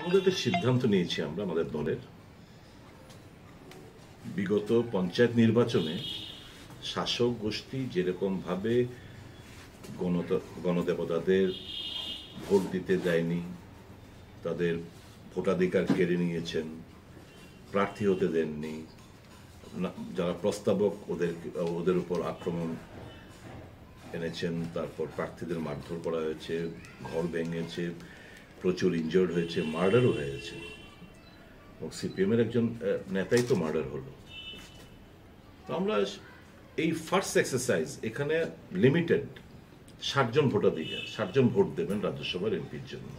আমাদের একটা সিদ্ধান্ত নিয়েছি আমরা আমাদের দলের বিগত পঞ্চায়েত নির্বাচনে শাসক গোষ্ঠী যেরকমভাবে গণদেবতাদের ভোট দিতে দেয়নি, তাদের ভোটাধিকার কেড়ে নিয়েছেন, প্রার্থী হতে দেননি, যারা প্রস্তাবক ওদের উপর আক্রমণ এনেছেন, তারপর প্রার্থীদের মারধর করা হয়েছে, ঘর ভেঙেছে, প্রচুর ইনজার্ড হয়েছে, মার্ডারও হয়েছে। এবং সিপিএমের একজন নেতাই তো মার্ডার হলো। তো আমরা এই ফার্স্ট এক্সারসাইজ এখানে লিমিটেড 60 জন ভোটাধিকার, 60 জন ভোট দেবেন রাজ্যসভার এমপির জন্য,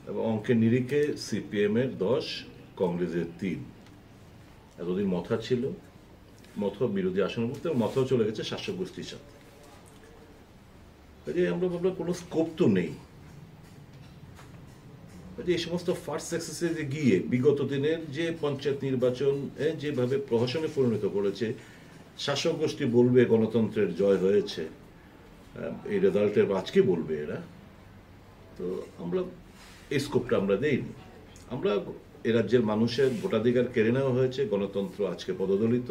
এবং অঙ্কের নিরিখে সিপিএমের 10, কংগ্রেসের 3। এতদিন মথা ছিল, মথা বিরোধী আসন করতে, মথাও চলে গেছে শাসক গোষ্ঠীর সাথে। আমরা ভাবলাম কোনো স্কোপ তো নেই। এই সমস্ত ফার্স্ট এক্সারসাইজে গিয়ে বিগত দিনের যে পঞ্চায়েত নির্বাচন যেভাবে প্রহসনে পরিণত করেছে, শাসক গোষ্ঠী বলবে গণতন্ত্রের জয় হয়েছে, এই রেজাল্টের আজকে বলবে এরা। তো আমরা এই স্কোপটা আমরা দেইনি। আমরা এ রাজ্যের মানুষের ভোটাধিকার কেড়ে নেওয়া হয়েছে, গণতন্ত্র আজকে পদদলিত,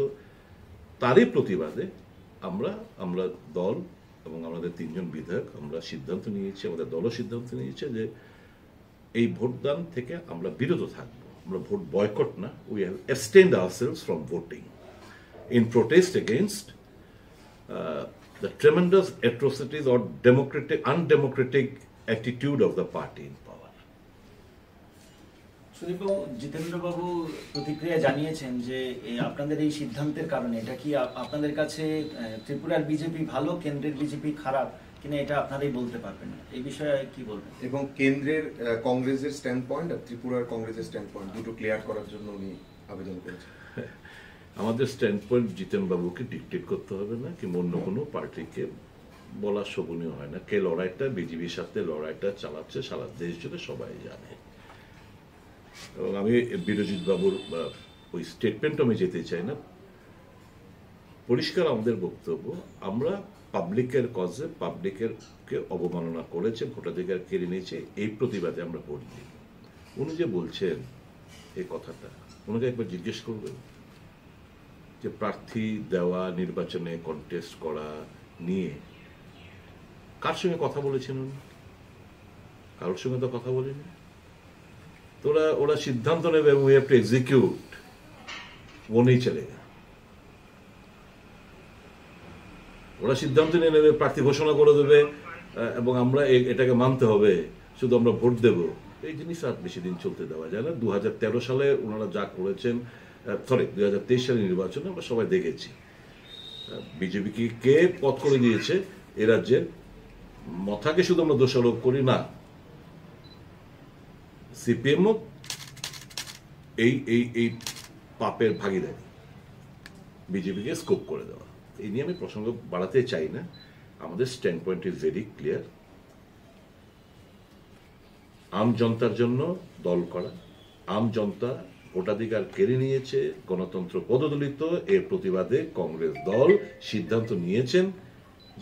তারই প্রতিবাদে আমরা দল এবং আমাদের 3 জন বিধায়ক আমরা সিদ্ধান্ত নিয়েছি, আমাদের দলও সিদ্ধান্ত নিয়েছে যে এই ভোটদান থেকে আমরা বিরত থাকবো। আমরা ভোট বয়কট না, we have abstained ourselves from voting in protest against the tremendous atrocities or undemocratic attitude of the party in power. সুদীপবাবু, জিতেন্দ্রবাবু প্রতিক্রিয়া জানিয়েছেন যে আপনাদের এই সিদ্ধান্তের কারণে এটা কি আপনাদের কাছে ত্রিপুরার বিজেপি ভালো, কেন্দ্রের বিজেপি খারাপ কিনা এটা আপনারাই বলতে পারবেন, এই বিষয়ে কি বলবেন? এবং কেন্দ্রের কংগ্রেসের স্ট্যান্ড পয়েন্ট আর ত্রিপুরার কংগ্রেসের স্ট্যান্ড পয়েন্ট দুটো ক্লিয়ার করার জন্য উনি আবেদন করেছেন। আমাদের স্ট্যান্ড পয়েন্ট জিতেনবাবুকে ডিকটেট করতে হবে না, কিংবা অন্য কোনো পার্টিকে বলা শোভনীয় হয় না। কে লড়াইটা বিজেপির সাথে লড়াইটা চালাচ্ছে সারা দেশ জুড়ে সবাই জানে। এবং আমি বিরজিৎ বাবুর ওই স্টেটমেন্ট আমি যেতে চাই না। পরিষ্কার আমাদের বক্তব্য, আমরা পাবলিকের কজে পাবলিকেরকে অবমাননা করেছে, ভোটাধিকার কেড়ে নিয়েছে, এই প্রতিবাদে আমরা ভোট দিই। উনি যে বলছেন এই কথাটা, ওনাকে একবার জিজ্ঞেস করবেন যে প্রার্থী দেওয়া, নির্বাচনে কন্টেস্ট করা নিয়ে কার সঙ্গে কথা বলেছেন উনি? কারোর সঙ্গে তো কথা বলেনি। তো ওরা সিদ্ধান্ত নেবে, উই হ্যাভ টু এক্সিকিউট, वो नहीं चलेगा। ওরা সিদ্ধান্ত নিয়ে নেবে, প্রার্থী ঘোষণা করে দেবে, এবং আমরা এটাকে মানতে হবে, শুধু আমরা ভোট দেব। এই জিনিস আর বেশি দিন চলতে দেওয়া যায় না। 2013 সালে ওনারা যা করেছেন, 2023 সালের নির্বাচনে আমরা সবাই দেখেছি বিজেপিকে কে পথ করে দিয়েছে। এ রাজ্যের মথাকে শুধু আমরা দোষারোপ করি না, সিপিএমও এই পাপের ভাগিদারি, বিজেপিকে স্কোপ করে দেওয়া। এই নিয়ে আমি প্রসঙ্গ বাড়াতে চাই না। আমাদের stand point is very clear. আম জনতার জন্য দল করা, আম জনতা ভোটাধিকার কেড়ে নিয়েছে, গণতন্ত্র পদদলিত, এর প্রতিবাদে কংগ্রেস দল সিদ্ধান্ত নিয়েছেন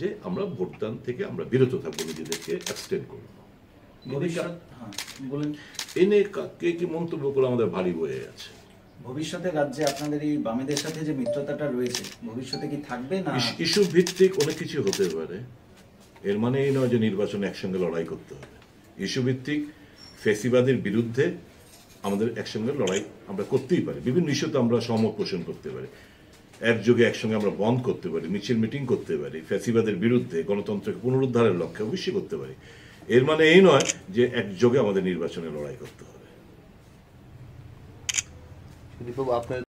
যে আমরা ভোটদান থেকে আমরা বিরত থাকবো, নিজেদেরকে অ্যাবস্টেন করবো। এ নিয়ে কে কি মন্তব্য করে আমাদের ভারী বয়ে আছে। ভবিষ্যতে রাজ্যে আপনাদের এই বামেদের সাথে যে মিত্রতাটা রয়েছে, ভবিষ্যতে কি থাকবে না? ইস্যু ভিত্তিক অনেক কিছু হতে পারে, এর মানে এই নয় যে নির্বাচনে একসঙ্গে লড়াই করতে হবে। ইস্যু ভিত্তিক ফ্যাসিবাদের বিরুদ্ধে আমাদের একসঙ্গে লড়াই আমরা করতেই পারি, বিভিন্ন ইস্যুতে আমরা সহমত পোষণ করতে পারি, একযোগে একসঙ্গে আমরা বন্ধ করতে পারি, মিছিল মিটিং করতে পারি, ফ্যাসিবাদের বিরুদ্ধে গণতন্ত্রকে পুনরুদ্ধারের লক্ষ্যে অবশ্যই করতে পারি। এর মানে এই নয় যে একযোগে আমাদের নির্বাচনে লড়াই করতে হবে।